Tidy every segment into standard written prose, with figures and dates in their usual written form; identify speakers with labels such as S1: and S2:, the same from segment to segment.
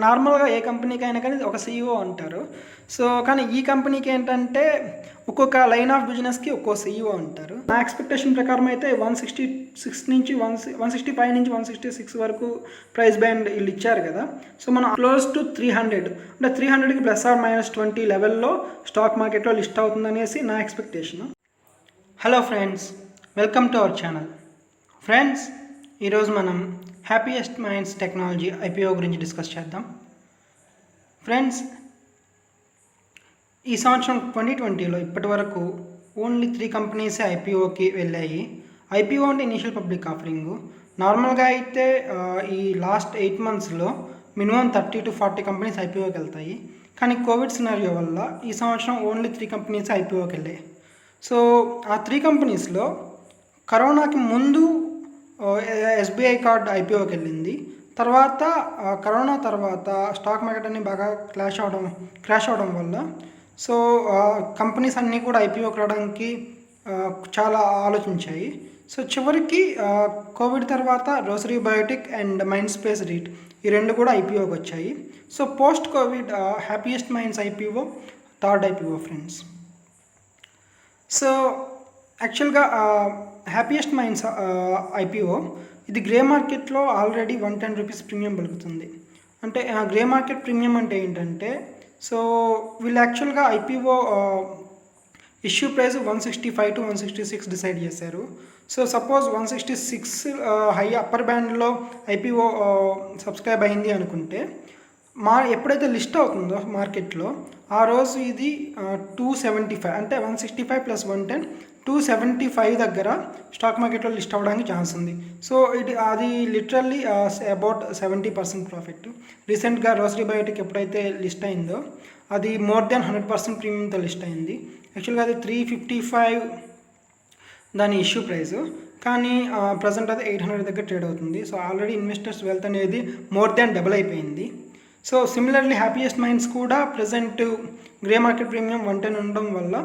S1: నార్మల్గా ఏ కంపెనీకైనా కానీ ఒక సీఈఓ అంటారు. సో కానీ ఈ కంపెనీకి ఏంటంటే ఒక్కొక్క లైన్ ఆఫ్ బిజినెస్కి ఒక్కో సీఈఓ అంటారు. నా ఎక్స్పెక్టేషన్ ప్రకారం అయితే 166 నుంచి 165 నుంచి 166 వరకు ప్రైస్ బ్యాండ్ వీళ్ళు ఇచ్చారు కదా. సో మనం క్లోజ్ టు 300 అంటే 300కి ±20 లెవెల్లో స్టాక్ మార్కెట్లో లిస్ట్ అవుతుందనేసి నా expectation. Hello friends, welcome to our channel. Friends, ఈరోజు మనం హ్యాపీయెస్ట్ మైండ్స్ టెక్నాలజీ ఐపీఓ గురించి డిస్కస్ చేద్దాం. ఫ్రెండ్స్, ఈ సంవత్సరం 2020లో ఇప్పటి వరకు ఓన్లీ 3 కంపెనీసే ఐపీఓకి వెళ్ళాయి. ఐపీఓ అంటే ఇనిషియల్ పబ్లిక్ ఆఫరింగ్. నార్మల్గా అయితే ఈ లాస్ట్ 8 monthsలో మినిమం 30 to 40 కంపెనీస్ ఐపీఓకి వెళ్తాయి. కానీ కోవిడ్ సినారియో వల్ల ఈ సంవత్సరం ఓన్లీ 3 కంపెనీస్ ఐపీఓకి వెళ్ళాయి. సో ఆ 3 కంపెనీస్లో కరోనాకి ముందు ఎస్బీఐ కార్డ్ ఐపీఓకి వెళ్ళింది. తర్వాత కరోనా తర్వాత స్టాక్ మార్కెట్ అన్ని బాగా క్రాష్ అవడం వల్ల సో కంపెనీస్ అన్నీ కూడా ఐపీఓకి రావడానికి చాలా ఆలోచించాయి. సో చివరికి కోవిడ్ తర్వాత Rossari Biotech and Mind Space REIT ఈ 2 కూడా ఐపీఓకి వచ్చాయి. So post Covid Happiest Minds IPO third IPO friends. So యాక్చువల్గా హ్యాపీయెస్ట్ మైండ్స్ ఐపీఓ ఇది గ్రే మార్కెట్లో ఆల్రెడీ 110 రూపీస్ ప్రీమియం పలుకుతుంది. అంటే గ్రే మార్కెట్ ప్రీమియం అంటే ఏంటంటే, సో వీళ్ళు యాక్చువల్గా IPO issue price 165 to 166 decide చేశారు. సో సపోజ్ 166 హై అప్పర్ బ్యాండ్లో ఐపీఓ సబ్స్క్రైబ్ అయింది అనుకుంటే, ఎప్పుడైతే లిస్ట్ అవుతుందో మార్కెట్లో ఆ రోజు ఇది 275 అంటే 165 + 110 275 దగ్గర స్టాక్ మార్కెట్లో లిస్ట్ అవ్వడానికి ఛాన్స్ ఉంది. సో అది లిటరల్లీ అబౌట్ 70% ప్రాఫిట్. రీసెంట్గా రోసరీ బయోటిక్ ఎప్పుడైతే లిస్ట్ అయిందో అది మోర్ దెన్ 100% ప్రీమియంతో లిస్ట్ అయింది. యాక్చువల్గా అది 355 దాని ఇష్యూ ప్రైస్, కానీ ప్రజెంట్ అది 800 దగ్గర ట్రేడ్ అవుతుంది. సో ఆల్రెడీ ఇన్వెస్టర్స్ వెల్త్ అనేది మోర్ దెన్ డబుల్ అయిపోయింది. సో సిమిలర్లీ హ్యాపీయెస్ట్ మైండ్స్ కూడా ప్రజెంట్ గ్రే మార్కెట్ ప్రీమియం 110 ఉండడం వల్ల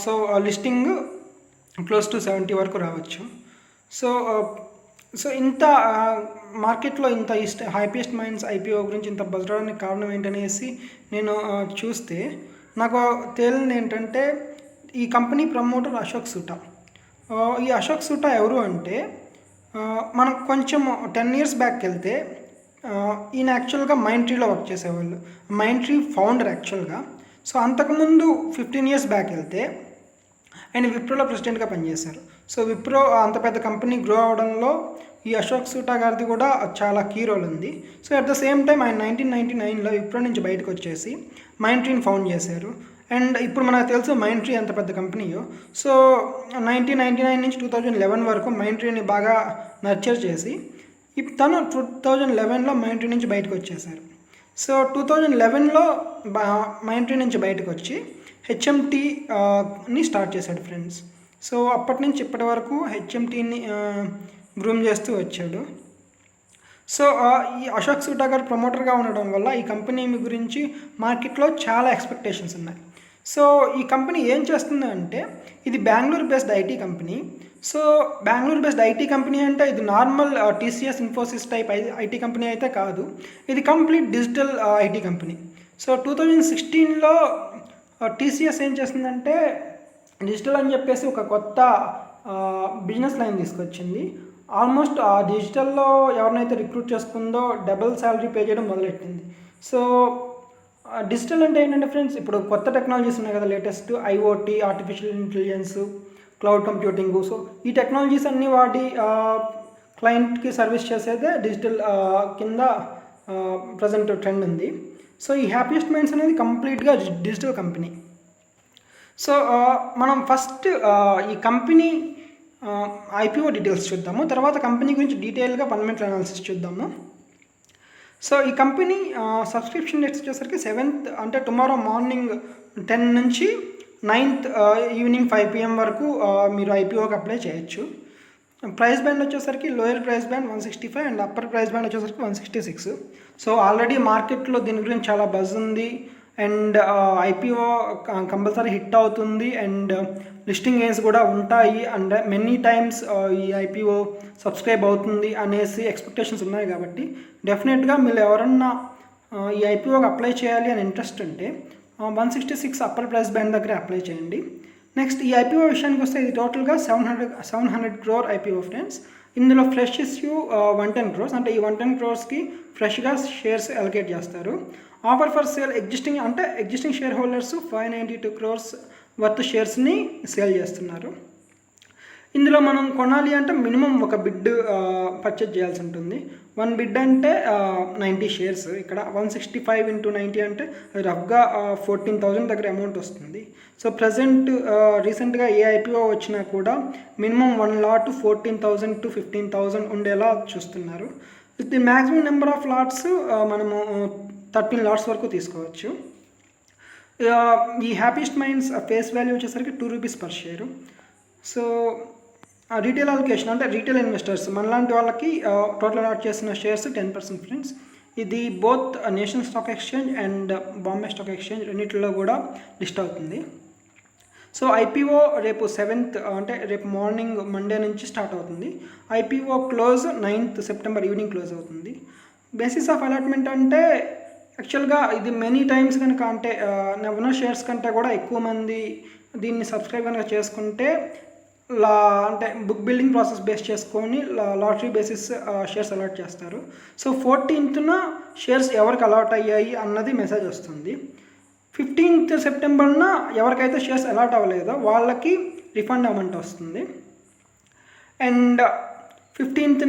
S1: సో లిస్టింగ్ క్లోజ్ టు 70 వరకు రావచ్చు. సో ఇంత మార్కెట్లో ఇంత హ్యాపీయెస్ట్ మైండ్స్ ఐపీఓ గురించి ఇంత బజరడానికి కారణం ఏంటనేసి నేను చూస్తే నాకు తేలింది ఏంటంటే, ఈ కంపెనీ ప్రమోటర్ అశోక్ సూటా. ఈ అశోక్ సూటా ఎవరు అంటే, మనం కొంచెం 10 years బ్యాక్ వెళ్తే ఈయన యాక్చువల్గా మైండ్ ట్రీలో వర్క్ చేసేవాళ్ళు. మైండ్ ట్రీ ఫౌండర్ యాక్చువల్గా. సో అంతకుముందు 15 years బ్యాక్ వెళ్తే ఆయన విప్రోలో ప్రెసిడెంట్గా పనిచేశారు. సో విప్రో అంత పెద్ద కంపెనీ గ్రో అవడంలో ఈ అశోక్ సూటా గారిది కూడా చాలా కీ రోల్ ఉంది. So at the same time ఆయన 1999లో విప్రో నుంచి బయటకు వచ్చేసి మైండ్ ట్రీని ఫౌండ్ చేశారు. అండ్ ఇప్పుడు మనకు తెలుసు మైండ్ ట్రీ ఎంత పెద్ద కంపెనీయో. సో 1999 నుంచి 2011 వరకు మైండ్ ట్రీని బాగా నర్చర్ చేసి తను 2011లో మైండ్ ట్రీ నుంచి బయటకు వచ్చేసారు. సో 2011లో మైండ్ ట్రీ నుంచి బయటకు వచ్చి హెచ్ఎంటీని స్టార్ట్ చేశాడు ఫ్రెండ్స్. సో అప్పటి నుంచి ఇప్పటి వరకు హెచ్ఎంటీని గ్రూమ్ చేస్తూ వచ్చాడు. సో ఈ అశోక్ సూటా గారు ప్రమోటర్గా ఉండడం వల్ల ఈ కంపెనీ గురించి మార్కెట్లో చాలా ఎక్స్పెక్టేషన్స్ ఉన్నాయి. సో ఈ కంపెనీ ఏం చేస్తుంది అంటే, ఇది Bengaluru based IT company. So Bengaluru based IT company అంటే ఇది normal TCS Infosys type IT company అయితే కాదు. ఇది complete digital IT company. So 2016లో టీసీఎస్ ఏం చేస్తుందంటే, డిజిటల్ అని చెప్పేసి ఒక కొత్త బిజినెస్ లైన్ తీసుకొచ్చింది. ఆల్మోస్ట్ ఆ డిజిటల్లో ఎవరినైతే రిక్రూట్ చేసుకుందో డబుల్ శాలరీ పే చేయడం మొదలెట్టింది. సో డిజిటల్ అంటే ఏంటంటే ఫ్రెండ్స్, ఇప్పుడు కొత్త టెక్నాలజీస్ ఉన్నాయి కదా, latest IoT, artificial intelligence, cloud computing. So ఈ టెక్నాలజీస్ అన్నీ వాడి క్లయింట్కి సర్వీస్ చేసేదే డిజిటల్ కింద ప్రజెంట్ ట్రెండ్ ఉంది. సో ఈ హ్యాపీయెస్ట్ మైండ్స్ అనేది కంప్లీట్గా డిజిటల్ కంపెనీ. సో మనం ఫస్ట్ ఈ కంపెనీ ఐపీఓ డీటెయిల్స్ చూద్దాము, తర్వాత కంపెనీ గురించి డీటెయిల్గా ఫండమెంటల్ అనాలిసిస్ చూద్దాము. సో ఈ కంపెనీ సబ్స్క్రిప్షన్ డేట్స్ వచ్చేసరికి 7th అంటే టుమారో మార్నింగ్ 10 నుంచి 9th ఈవినింగ్ 5 PM వరకు మీరు ఐపీఓకి అప్లై చేయొచ్చు. ప్రైస్ బ్యాండ్ వచ్చేసరికి lower price band 165 and upper price band వచ్చేసరికి 166. సో ఆల్రెడీ మార్కెట్లో దీని గురించి చాలా బజ్ ఉంది. అండ్ ఐపీఓ కంపల్సరీ హిట్ అవుతుంది అండ్ లిస్టింగ్ గెయిన్స్ కూడా ఉంటాయి అండ్ మెనీ టైమ్స్ ఈ ఐపీఓ సబ్స్క్రైబ్ అవుతుంది అనేసి ఎక్స్పెక్టేషన్స్ ఉన్నాయి. కాబట్టి డెఫినెట్గా మీరు ఎవరన్నా ఈ ఐపీఓకి అప్లై చేయాలి అని ఇంట్రెస్ట్ ఉంటే 166 అప్పర్ ప్రైస్ బ్యాండ్ దగ్గర అప్లై చేయండి. నెక్స్ట్ ఈ ఐపీఓ విషయానికి వస్తే ఇది టోటల్గా 700 crore ఐపీఓ ఫ్రెండ్స్. ఇందులో ఫ్రెష్ ఇష్యూ 110 crores, అంటే ఈ 110 crores ఫ్రెష్గా షేర్స్ అలొకేట్ చేస్తారు. Offer for sale existing share holders 592 crores worth షేర్స్ని సేల్ చేస్తున్నారు. ఇందులో మనం కొనాలి అంటే మినిమం ఒక బిడ్ పర్చేజ్ చేయాల్సి ఉంటుంది. 1 బిడ్ అంటే 90 షేర్స్. ఇక్కడ 165 into 90 అంటే అది రఫ్గా 14,000 దగ్గర అమౌంట్ వస్తుంది. సో ప్రజెంట్ రీసెంట్గా ఏ ఐపీఓ వచ్చినా కూడా మినిమం 1 lot 14,000 to 15,000 ఉండేలా చూస్తున్నారు. The maximum number of lots మనము 13 lots వరకు తీసుకోవచ్చు. ఈ హ్యాపీయెస్ట్ మైండ్స్ ఫేస్ వాల్యూ వచ్చేసరికి 2 rupees per share. So retail allocation అంటే రీటైల్ ఇన్వెస్టర్స్ మనలాంటి వాళ్ళకి టోటల్ అలాట్ చేసిన షేర్స్ 10% ఫ్రెండ్స్. ఇది both national stock exchange and Bombay stock exchange రెండింటిలో కూడా లిస్ట్ అవుతుంది. సో ఐపీఓ రేపు 7th అంటే రేపు మార్నింగ్ మండే నుంచి స్టార్ట్ అవుతుంది. IPO close 9th September evening close అవుతుంది. బేసిస్ ఆఫ్ అలాట్మెంట్ అంటే యాక్చువల్గా ఇది మెనీ టైమ్స్ కనుక అంటే ఉన్న షేర్స్ కంటే కూడా ఎక్కువ మంది దీన్ని సబ్స్క్రైబ్ కనుక చేసుకుంటే అంటే బుక్ బిల్డింగ్ ప్రాసెస్ బేస్ చేసుకొని లాటరీ బేసిస్ షేర్స్ అలాట్ చేస్తారు. సో 14th షేర్స్ ఎవరికి అలాట్ అయ్యాయి అన్నది మెసేజ్ వస్తుంది. 15th September ఎవరికైతే షేర్స్ అలాట్ అవ్వలేదో వాళ్ళకి రిఫండ్ అమౌంట్ వస్తుంది. అండ్ 15th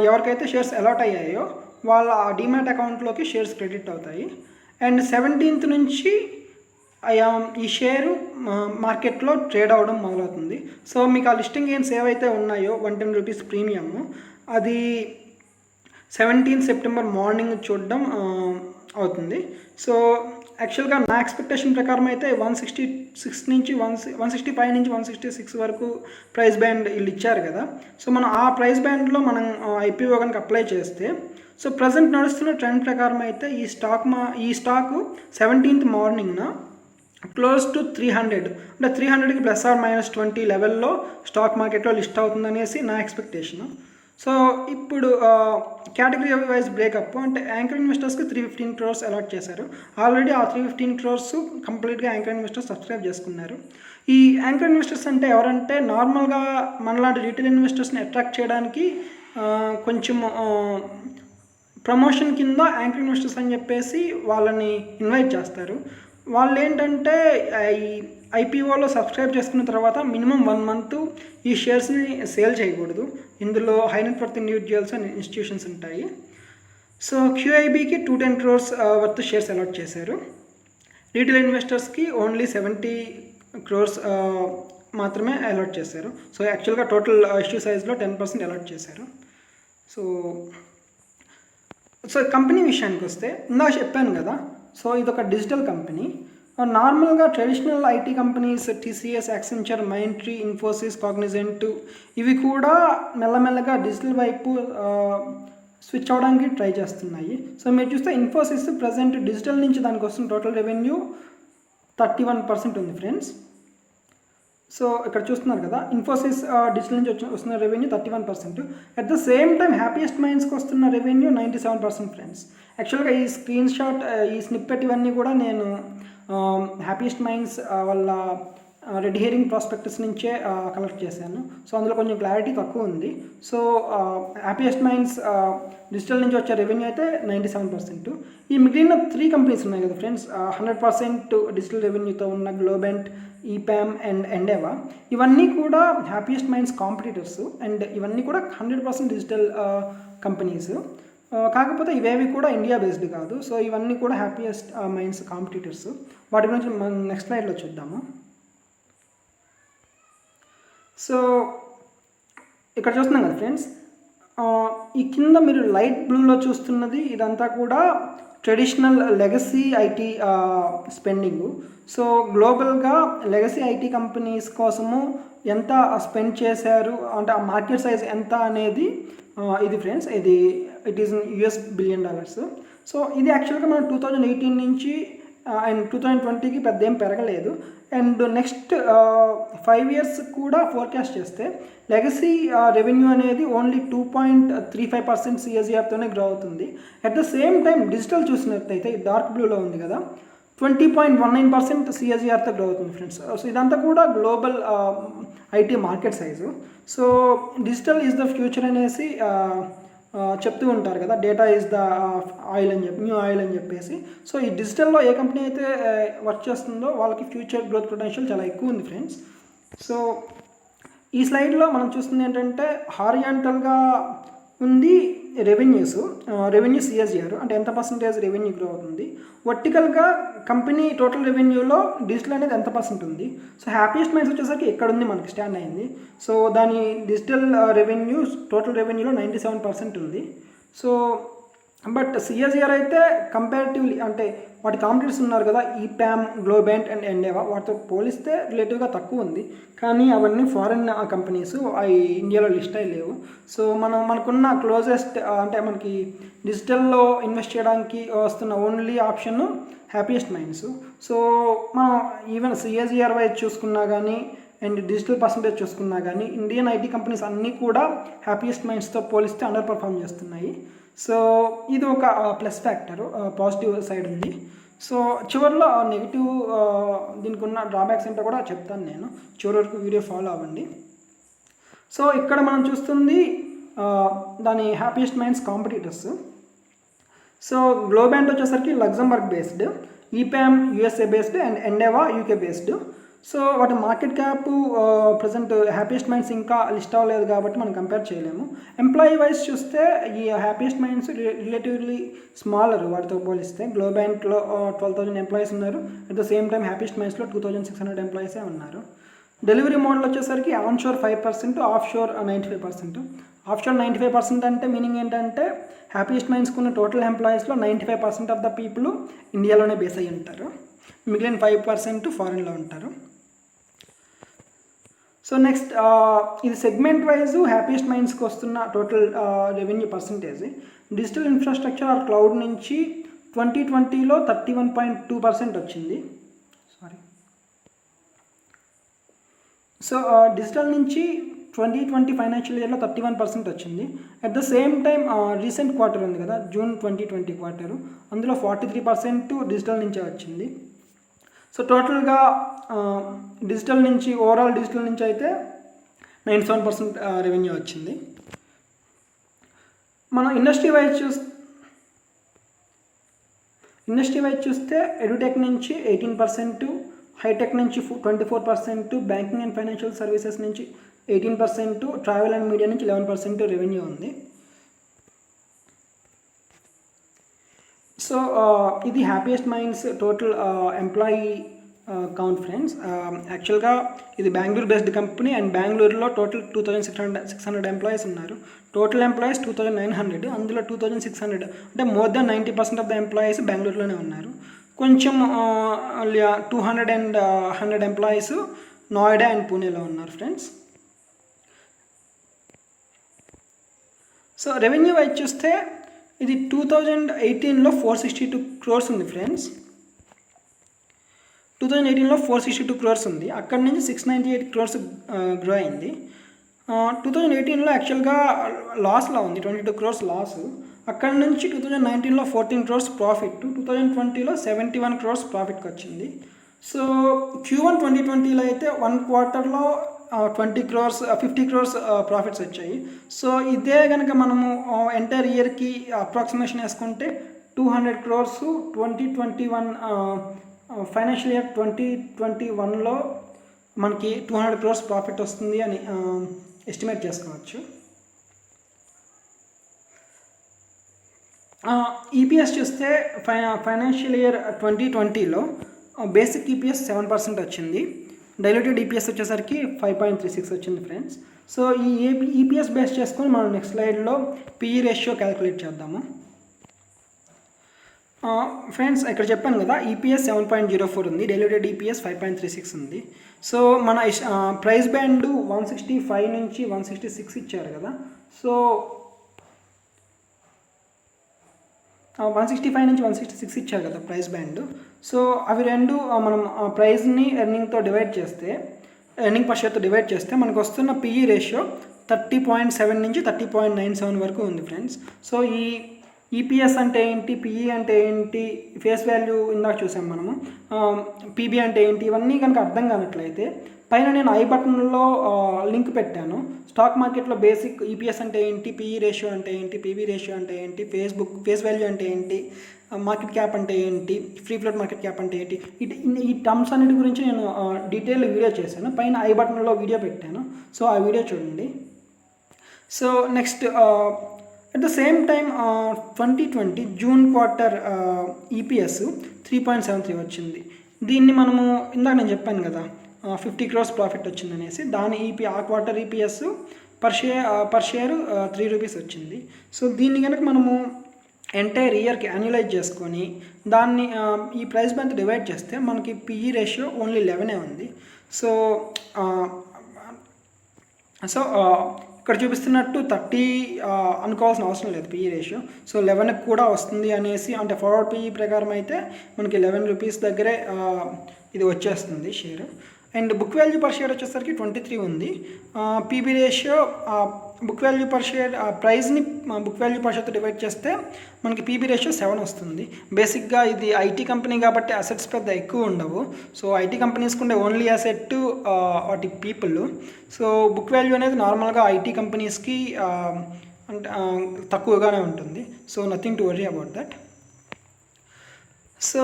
S1: ఎవరికైతే షేర్స్ అలాట్ అయ్యాయో వాళ్ళ డిమాట్ అకౌంట్లోకి షేర్స్ క్రెడిట్ అవుతాయి. అండ్ 17th నుంచి ఈ షేరు మార్కెట్లో ట్రేడ్ అవ్వడం మొదలవుతుంది. సో మీకు ఆ లిస్టింగ్ గెయిన్స్ ఏవైతే ఉన్నాయో 110 rupees ప్రీమియం అది 17th September మార్నింగ్ చూడడం అవుతుంది. సో యాక్చువల్గా నా ఎక్స్పెక్టేషన్ ప్రకారం అయితే 165 నుంచి 166 వరకు ప్రైస్ బ్యాండ్ వీళ్ళు ఇచ్చారు కదా. సో మనం ఆ ప్రైస్ బ్యాండ్లో మనం ఐపీఓ కనుక అప్లై చేస్తే సో ప్రజెంట్ నడుస్తున్న ట్రెండ్ ప్రకారం అయితే ఈ స్టాక్ 17th మార్నింగ్న క్లోజ్ టు 300 అంటే 300కి ±20 లెవెల్లో స్టాక్ మార్కెట్లో లిస్ట్ అవుతుందనేసి నా ఎక్స్పెక్టేషన్. సో ఇప్పుడు కేటగిరీ వైజ్ బ్రేకప్ అంటే యాంకర్ ఇన్వెస్టర్స్కి 315 crores అలాట్ చేశారు. ఆల్రెడీ ఆ 315 crores కంప్లీట్గా యాంకర్ ఇన్వెస్టర్స్ సబ్స్క్రైబ్ చేసుకున్నారు. ఈ యాంకర్ ఇన్వెస్టర్స్ అంటే ఎవరంటే నార్మల్గా మనలాంటి రీటైల్ ఇన్వెస్టర్స్ని అట్రాక్ట్ చేయడానికి కొంచెం ప్రమోషన్ కింద యాంకర్ ఇన్వెస్టర్స్ అని చెప్పేసి వాళ్ళని ఇన్వైట్ చేస్తారు. వాళ్ళు ఏంటంటే ఈ ఐపీఓలో సబ్స్క్రైబ్ చేసుకున్న తర్వాత మినిమం 1 month ఈ షేర్స్ని సేల్ చేయకూడదు. ఇందులో high net worth individuals and institutions ఉంటాయి. సో క్యూఐబీకి 210 crores వర్త్ షేర్స్ అలాట్ చేశారు. రీటైల్ ఇన్వెస్టర్స్కి ఓన్లీ 70 crores మాత్రమే అలాట్ చేశారు. సో యాక్చువల్గా టోటల్ ఇష్యూ సైజ్లో 10% అలాట్ చేశారు. సో కంపెనీ విషయానికి వస్తే ఇందాక చెప్పాను కదా. సో ఇదొక డిజిటల్ కంపెనీ. నార్మల్గా traditional IT companies TCS, Accenture, Mindtree, Infosys, Cognizant ఇవి కూడా మెల్లమెల్లగా డిజిటల్ వైపు స్విచ్ అవడానికి ట్రై చేస్తున్నాయి. సో మీరు చూస్తే ఇన్ఫోసిస్ ప్రజెంట్ డిజిటల్ నుంచి దానికి వస్తున్న టోటల్ రెవెన్యూ 31% ఉంది ఫ్రెండ్స్. సో ఇక్కడ చూస్తున్నారు కదా, ఇన్ఫోసిస్ డిజిటల్ నుంచి వస్తున్న revenue 31%. At the same time Happiest మైండ్స్కి వస్తున్న రెవెన్యూ 97% ఫ్రెండ్స్. యాక్చువల్గా ఈ స్క్రీన్ షాట్ ఈ స్నిప్పెట్ ఇవన్నీ కూడా నేను హ్యాపీయెస్ట్ మైండ్స్ వాళ్ళ రెడ్ హెరింగ్ ప్రాస్పెక్టస్ నుంచే కలెక్ట్ చేశాను. సో అందులో కొంచెం క్లారిటీ తక్కువ ఉంది. సో హ్యాపీయెస్ట్ మైండ్స్ డిజిటల్ నుంచి వచ్చే రెవెన్యూ అయితే 97%. ఈ మిగిలిన 3 కంపెనీస్ ఉన్నాయి కదా ఫ్రెండ్స్, 100% డిజిటల్ రెవెన్యూతో ఉన్న గ్లోబెంట్, ఈపామ్ అండ్ ఎండేవా, ఇవన్నీ కూడా హ్యాపీయెస్ట్ మైండ్స్ కాంపిటీటర్స్. అండ్ ఇవన్నీ కూడా 100% డిజిటల్ కంపెనీస్. కాకపోతే ఇవేవి కూడా ఇండియా బేస్డ్ కాదు. సో ఇవన్నీ కూడా హ్యాపీయెస్ట్ మైండ్స్ కాంపిటీటర్స్. వాటి గురించి మనం నెక్స్ట్ స్లైడ్లో చూద్దాము. సో ఇక్కడ చూస్తున్నాం కదా ఫ్రెండ్స్, ఈ కింద మీరు లైట్ బ్లూలో చూస్తున్నది ఇదంతా కూడా traditional legacy IT spending. So గ్లోబల్గా లెగసీ ఐటీ కంపెనీస్ కోసము ఎంత స్పెండ్ చేశారు అంటే ఆ మార్కెట్ సైజ్ ఎంత అనేది ఇది friends, it is US $1 billion. So ఇది యాక్చువల్గా మనం 2018 నుంచి అండ్ 2020కి పెద్ద ఏం పెరగలేదు. అండ్ నెక్స్ట్ 5 ఇయర్స్ కూడా ఫోర్కాస్ట్ చేస్తే లెగసీ రెవెన్యూ అనేది ఓన్లీ 2.35% CAGRతోనే గ్రో అవుతుంది. At the same time digital చూసినట్టయితే డార్క్ బ్లూలో ఉంది కదా, 20.19% CAGRతో గ్రో అవుతుంది ఫ్రెండ్స్. సో ఇదంతా కూడా global IT market size. So digital is the future అనేసి చెప్తూ ఉంటారు కదా, డేటా ఈజ్ ద ఆయిల్ అని చెప్పి, న్యూ ఆయిల్ అని చెప్పేసి. సో ఈ డిజిటల్లో ఏ కంపెనీ అయితే వర్క్ చేస్తుందో వాళ్ళకి ఫ్యూచర్ గ్రోత్ పొటెన్షియల్ చాలా ఎక్కువ ఉంది ఫ్రెండ్స్. సో ఈ స్లైడ్లో మనం చూస్తుంది ఏంటంటే హారిజాంటల్గా ఉంది రెవెన్యూ CAGR అంటే ఎంత పర్సెంటేజ్ రెవెన్యూ గ్రో అవుతుంది. వర్టికల్గా కంపెనీ టోటల్ రెవెన్యూలో డిజిటల్ అనేది ఎంత పర్సెంట్ ఉంది. సో హ్యాపీయెస్ట్ మైండ్స్ వచ్చేసరికి ఇక్కడ ఉంది మనకి స్టాండ్ అయింది. సో దాని డిజిటల్ రెవెన్యూ టోటల్ రెవెన్యూలో 97% ఉంది. సో బట్ CAGR అయితే కంపారిటివ్లీ అంటే వాటి కాంపిటీటర్స్ ఉన్నారు కదా, ఈప్యామ్, గ్లోబెంట్ అండ్ ఎండేవా, వాటితో పోలిస్తే రిలేటివ్గా తక్కువ ఉంది. కానీ అవన్నీ ఫారిన్ కంపెనీస్, అవి ఇండియాలో లిస్ట్ అయ్యి లేవు. సో మనకున్న క్లోజెస్ట్ అంటే మనకి డిజిటల్లో ఇన్వెస్ట్ చేయడానికి వస్తున్న only option happiest minds. So మనం ఈవెన్ CAGR వైజ్ చూసుకున్నా కానీ అండ్ డిజిటల్ పర్సంటేజ్ చూసుకున్నా కానీ ఇండియన్ ఐటీ కంపెనీస్ అన్నీ కూడా హ్యాపీయెస్ట్ మైండ్స్తో పోలిస్తే అండర్ పర్ఫామ్ చేస్తున్నాయి. సో ఇది ఒక ప్లస్ ఫ్యాక్టర్, పాజిటివ్ సైడ్ ఉంది. సో చివరిలో నెగిటివ్ దీనికి ఉన్న డ్రాబ్యాక్స్ ఏంటో కూడా చెప్తాను నేను, చివరి వరకు వీడియో ఫాలో అవ్వండి. సో ఇక్కడ మనం చూస్తుంది దాని Happiest Minds competitors. So Globant వచ్చేసరికి Luxembourg based, EPAM USA based and Endava UK based. So వాటి market cap present Happiest Minds ఇంకా లిస్ట్ అవ్వలేదు కాబట్టి మనం కంపేర్ చేయలేము. ఎంప్లాయీ వైజ్ చూస్తే ఈ హ్యాపీయెస్ట్ మైండ్స్ రిలేటివ్లీ స్మాలర్ వాటితో పోలిస్తే. గ్లోబెంట్లో 12,000 ఎంప్లాయీస్ ఉన్నారు. At the same time Happiest మైండ్స్లో 2,600 ఎంప్లాయీసే ఉన్నారు. డెలివరీ మోడల్ వచ్చేసరికి ఆన్షోర్ 5%, ఆఫ్షోర్ 95%. ఆఫ్షోర్ 95% అంటే మీనింగ్ ఏంటంటే హ్యాపీయెస్ట్ మైండ్స్కి ఉన్న టోటల్ ఎంప్లాయీస్లో 95% ఆఫ్ ద పీపుల్ ఇండియాలోనే బేస్ అయ్యి ఉంటారు, మిగిలిన 5% ఫారిన్లో ఉంటారు. సో నెక్స్ట్ ఇది సెగ్మెంట్ వైజ్ హ్యాపీయెస్ట్ మైండ్స్కి వస్తున్న total revenue percentage. Digital infrastructure or cloud నుంచి 2020లో 31.2% వచ్చింది. సో డిజిటల్ నుంచి 2020 ఫైనాన్షియల్ ఇయర్లో 31% వచ్చింది. At the same time recent quarter ఉంది కదా, జూన్ 2020 క్వార్టరు, అందులో 43% డిజిటల్ నుంచే వచ్చింది. సో టోటల్గా డిజిటల్ నుంచి ఓవరాల్ డిజిటల్ నుంచి అయితే 97% రెవెన్యూ వచ్చింది. మనం ఇండస్ట్రీ వైజ్ చూస్తే ఎడ్యుటెక్ నుంచి 18%, హైటెక్ నుంచి 24%, బ్యాంకింగ్ అండ్ ఫైనాన్షియల్ సర్వీసెస్ నుంచి 18%, ట్రావెల్ అండ్ మీడియా నుంచి 11% రెవెన్యూ ఉంది. సో ఇది Happiest Minds total employee count friends. యాక్చువల్గా ఇది బెంగళూరు బేస్డ్ కంపెనీ అండ్ బెంగళూరులో టోటల్ 2,600 ఎంప్లాయీస్ ఉన్నారు. టోటల్ ఎంప్లాయీస్ 2,900, అందులో 2,600 అంటే more than 90% of the employees బెంగళూరులోనే ఉన్నారు. కొంచెం 200 అండ్ 100 ఎంప్లాయీస్ నోయిడా అండ్ పూణేలో ఉన్నారు ఫ్రెండ్స్. సో రెవెన్యూ వైజ్ చూస్తే ఇది 2018లో 462 crores ఉంది ఫ్రెండ్స్. 2018లో 462 crores ఉంది. అక్కడి నుంచి 698 crores గ్రో అయింది. 2018లో యాక్చువల్గా లాస్లో ఉంది, 22 crores లాస్. అక్కడి నుంచి 2019లో 14 crores ప్రాఫిట్, 2020లో 71 crores ప్రాఫిట్కి వచ్చింది. సో Q1 2020లో అయితే 1 quarterలో 20 crores 50 crores ప్రాఫిట్స్ వచ్చాయి. సో ఇదే కనుక మనము ఎంటైర్ ఇయర్కి అప్రాక్సిమేషన్ వేసుకుంటే 200 crores 2021 ఫైనాన్షియల్ ఇయర్ 2021లో మనకి 200 crores ప్రాఫిట్ వస్తుంది అని ఎస్టిమేట్ చేసుకోవచ్చు. ఈపీఎస్ చూస్తే ఫైనాన్షియల్ ఇయర్ 2020లో బేసిక్ ఈపీఎస్ 7% వచ్చింది. డైల్యూటెడ్ ఈపీఎస్ వచ్చేసరికి 5.36 వచ్చింది ఫ్రెండ్స్. సో ఈ ఈపీఎస్ బేస్ చేసుకొని మనం నెక్స్ట్ స్లైడ్లో పిఈ రేషియో క్యాలిక్యులేట్ చేద్దాము. ఫ్రెండ్స్ ఇక్కడ చెప్పాను కదా, ఈపీఎస్ 7.04 ఉంది, డైల్యూటెడ్ ఈపీఎస్ 5.36 ఉంది. సో మన ప్రైస్ బ్యాండ్ 165 నుంచి 166 ఇచ్చారు కదా. సో 165 నుంచి 166 ఇచ్చారు కదా ప్రైస్ బ్యాండ్. సో అవి రెండు మనం ప్రైస్ని ఎర్నింగ్తో డివైడ్ చేస్తే, ఎర్నింగ్ పర్ షేర్తో డివైడ్ చేస్తే మనకు వస్తున్న పిఈ రేషియో 30.7 నుంచి 30.97 వరకు ఉంది ఫ్రెండ్స్. సో ఈ ఈపీఎస్ అంటే ఏంటి, పిఈ అంటే ఏంటి, ఫేస్ వాల్యూ ఇందాక చూసాం మనము, పీబీ అంటే ఏంటి, ఇవన్నీ కనుక అర్థం కానట్లయితే పైన నేను ఐ బటన్లో లింక్ పెట్టాను. స్టాక్ మార్కెట్లో బేసిక్ ఈపీఎస్ అంటే ఏంటి, పిఈ రేషియో అంటే ఏంటి, పీబీ రేషియో అంటే ఏంటి, ఫేస్ వాల్యూ అంటే ఏంటి, మార్కెట్ క్యాప్ అంటే ఏంటి, ఫ్రీ ఫ్లోట్ మార్కెట్ క్యాప్ అంటే ఏంటి, ఈ టర్మ్స్ అన్నిటి గురించి నేను డీటెయిల్ వీడియో చేశాను. పైన ఐ బటన్లో వీడియో పెట్టాను. సో ఆ వీడియో చూడండి. So next at the same time 2020 June quarter EPS 3.73 వచ్చింది. దీన్ని మనము ఇందాక నేను చెప్పాను కదా 50 crores ప్రాఫిట్ వచ్చిందనేసి, దాని ఆ quarter EPS per share 3 rupees వచ్చింది. సో దీన్ని కనుక మనము ఎంటైర్ ఇయర్కి యాన్యులైజ్ చేసుకొని దాన్ని ఈ ప్రైస్ బ్యాండ్ డివైడ్ చేస్తే మనకి పిఈ రేషియో ఓన్లీ 11 ఉంది. సో ఇక్కడ చూపిస్తున్నట్టు 30 అనుకోవాల్సిన అవసరం లేదు పిఈ రేషియో. సో 11కి కూడా వస్తుంది అనేసి, అంటే ఫార్వర్డ్ పిఈ ప్రకారం అయితే మనకి 11 రూపీస్ దగ్గరే ఇది వచ్చేస్తుంది share. And book value per share వచ్చేసరికి 23 ఉంది. PB ratio book value per share ప్రైస్ని బుక్ వాల్యూ పర్ షేర్తో డివైడ్ చేస్తే మనకి పీబీ రేషియో 7 వస్తుంది. బేసిక్గా ఇది ఐటీ కంపెనీ కాబట్టి అసెట్స్ పెద్ద ఎక్కువ ఉండవు. సో ఐటీ కంపెనీస్కి ఉండే ఓన్లీ అసెట్ వాటి పీపుల్. సో బుక్ వాల్యూ అనేది నార్మల్గా ఐటీ కంపెనీస్కి అంటే తక్కువగానే ఉంటుంది. So nothing to worry about that. So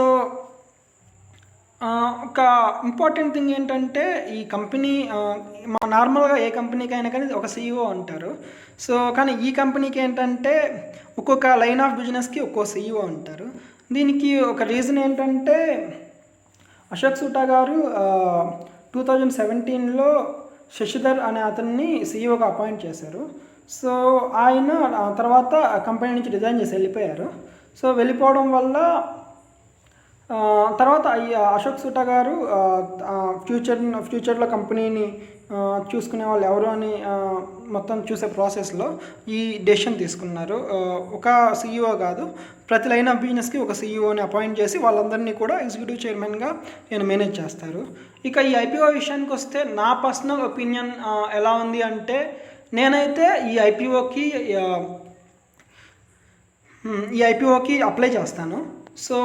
S1: ఒక ఇంపార్టెంట్ థింగ్ ఏంటంటే ఈ కంపెనీ నార్మల్గా ఏ కంపెనీకైనా కానీ ఒక సీఈఓ ఉంటారు. సో కానీ ఈ కంపెనీకి ఏంటంటే ఒక్కొక్క లైన్ ఆఫ్ బిజినెస్కి ఒక్కో సీఈఓ ఉంటారు. దీనికి ఒక రీజన్ ఏంటంటే అశోక్ సూటా గారు 2017లో శశిధర్ అనే అతన్ని సీఈఓగా అపాయింట్ చేశారు. సో ఆయన తర్వాత కంపెనీ నుంచి రిజైన్ చేసి వెళ్ళిపోయారు. సో వెళ్ళిపోవడం వల్ల తర్వాత అశోక్ సూటా గారు ఫ్యూచర్లో కంపెనీని చూసుకునే వాళ్ళు ఎవరు అని మొత్తం చూసే ప్రాసెస్లో ఈ డెసిషన్ తీసుకున్నారు. ఒక సీఈఓ కాదు, ప్రతి లైన్ ఆఫ్ బిజినెస్కి ఒక సీఈఓని అపాయింట్ చేసి వాళ్ళందరినీ కూడా ఎగ్జిక్యూటివ్ చైర్మన్గా నేను మేనేజ్ చేస్తారు. ఇక ఈ ఐపీఓ విషయానికి వస్తే నా పర్సనల్ ఒపీనియన్ ఎలా ఉంది అంటే, నేనైతే ఈ ఐపీఓకి అప్లై చేస్తాను. సో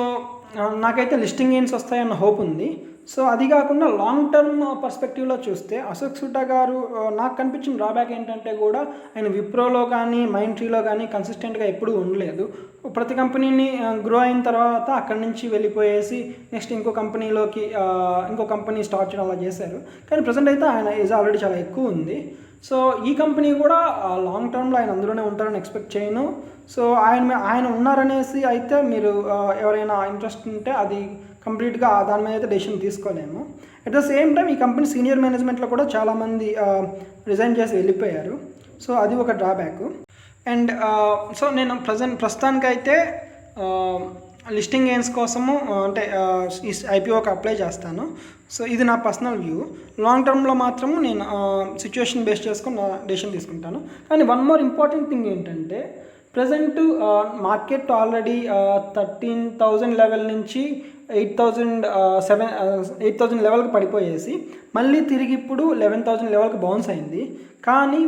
S1: నాకైతే లిస్టింగ్ గెయిన్స్ వస్తాయన్న హోప్ ఉంది. సో అది కాకుండా లాంగ్ టర్మ్ పర్స్పెక్టివ్లో చూస్తే అశోక్ సూటా గారు నాకు కనిపించిన డ్రాబ్యాక్ ఏంటంటే కూడా ఆయన విప్రోలో కానీ మైండ్ ట్రీలో కానీ కన్సిస్టెంట్గా ఎప్పుడూ ఉండలేదు. ప్రతి కంపెనీని గ్రో అయిన తర్వాత అక్కడి నుంచి వెళ్ళిపోయేసి నెక్స్ట్ ఇంకో కంపెనీ స్టార్ట్ చేయడం అలా చేశారు. కానీ ప్రజెంట్ అయితే ఆయన ఏజ్ ఆల్రెడీ చాలా ఎక్కువ ఉంది. సో ఈ కంపెనీ కూడా లాంగ్ టర్మ్లో ఆయన అందులోనే ఉంటారని ఎక్స్పెక్ట్ చేయను. సో ఆయన ఉన్నారనేసి అయితే మీరు ఎవరైనా ఇంట్రెస్ట్ ఉంటే అది కంప్లీట్గా దాని మీద అయితే డెసిషన్ తీసుకోలేము. అట్ ద సేమ్ టైం ఈ కంపెనీ సీనియర్ మేనేజ్మెంట్లో కూడా చాలామంది రిజైన్ చేసి వెళ్ళిపోయారు. సో అది ఒక డ్రాబ్యాక్. అండ్ సో నేను ప్రస్తుతానికైతే లిస్టింగ్ గెయిన్స్ కోసము అంటే ఈ ఐపీఓకి అప్లై చేస్తాను. సో ఇది నా పర్సనల్ వ్యూ. లాంగ్ టర్మ్లో మాత్రము నేను సిచ్యువేషన్ బేస్ చేసుకొని నా డెసిషన్ తీసుకుంటాను. కానీ వన్ మోర్ ఇంపార్టెంట్ థింగ్ ఏంటంటే, ప్రజెంట్ మార్కెట్ ఆల్రెడీ 13,000 లెవెల్ నుంచి 8,000 లెవెల్కి పడిపోయేసి మళ్ళీ తిరిగి ఇప్పుడు 11,000 లెవెల్కి బౌన్స్ అయింది. కానీ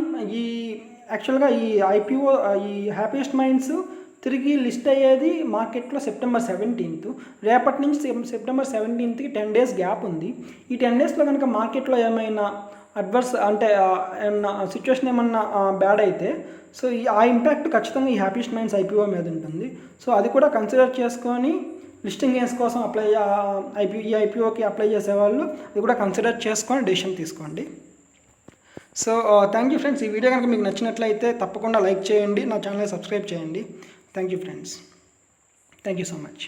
S1: యాక్చువల్గా ఈ ఐపీఓ ఈ హ్యాపీయెస్ట్ మైండ్స్ తిరిగి లిస్ట్ అయ్యేది మార్కెట్లో September 17th. రేపటి నుంచి September 17th 10 days గ్యాప్ ఉంది. ఈ 10 daysలో కనుక మార్కెట్లో ఏమైనా అడ్వర్స్ అంటే ఏమన్నా సిచ్యువేషన్ ఏమన్నా బ్యాడ్ అయితే సో ఆ ఇంపాక్ట్ ఖచ్చితంగా ఈ హ్యాపీయెస్ట్ మైండ్స్ ఐపీఓ మీద ఉంటుంది. సో అది కూడా కన్సిడర్ చేసుకొని లిస్టింగ్ గెయిన్స్ కోసం ఈ ఐపీఓకి అప్లై చేసేవాళ్ళు అది కూడా కన్సిడర్ చేసుకొని డెసిషన్ తీసుకోండి. So thank you friends. ఈ వీడియో కనుక మీకు నచ్చినట్లయితే తప్పకుండా లైక్ చేయండి, నా ఛానల్ని సబ్స్క్రైబ్ చేయండి. Thank you friends. Thank you so much.